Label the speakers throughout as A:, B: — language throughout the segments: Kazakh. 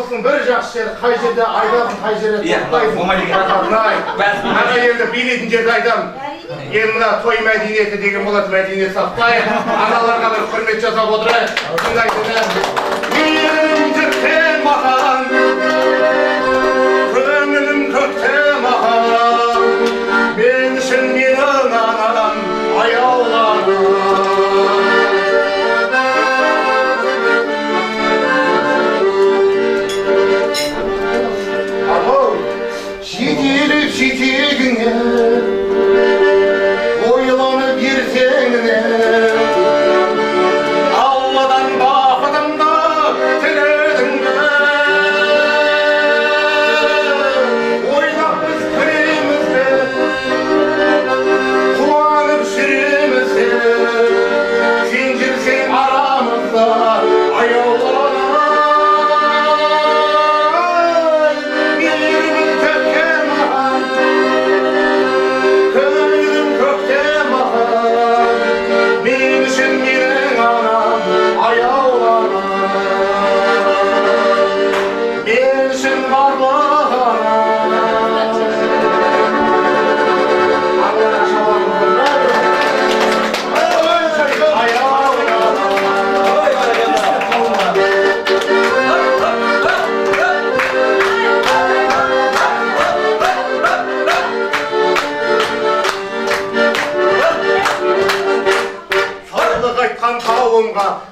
A: облыстың бір жақсы жері қай жерде айдадың, қай жерде тоқтайсың. Ана енді билейтін жерді айтамын. Енді мына той мәдениеті деген болады, мәдениет сақтайық. Аналарға бір құрмет жасап отырайық. Тыңдайтын менің жүрген маған, көңілім көкте маған, мен үшін менің анам аяуланым. Жетеліп жетегіңе, ойланып ертеңіне, Алладан бақытымды тіледің бе? Ойлап біз күреміз бе, қуанып жүреміз бе, сен жүрсең арамызда аяуланам.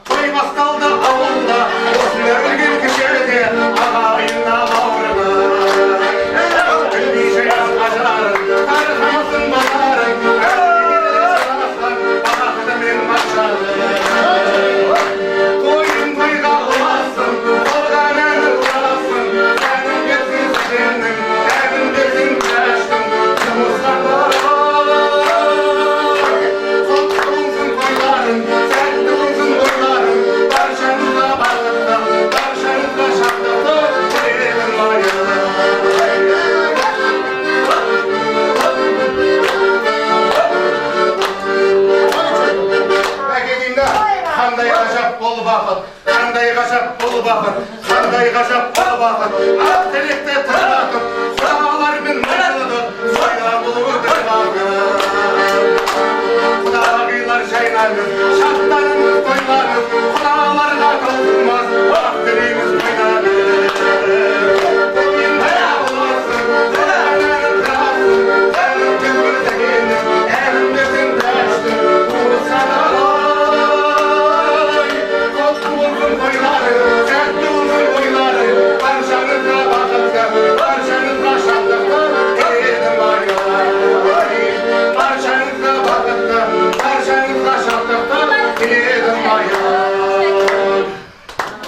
A: Той басталды ауылда, осында өлген кешерде ағайынна бауырына. Білмей жаян ажарын, тарихымыздың баларын, бақыты мен мақсатын. Тойын тойға ұласын, одан әні ұласын, сәнің берсін сенің, әнің берсін пәштің, жұмыстардан. Соттығынсың тойларын, қандай ғажап бұл бақыт, қандай ғажап бұл бақыт, ақ тілекті тырнатып, құдалармен мұңлыды, сойда бұл бір бақыт. Құдағилар жайнаңыз, шаттаныңыз тойлаңыз, құдаларға толқынмас, ақ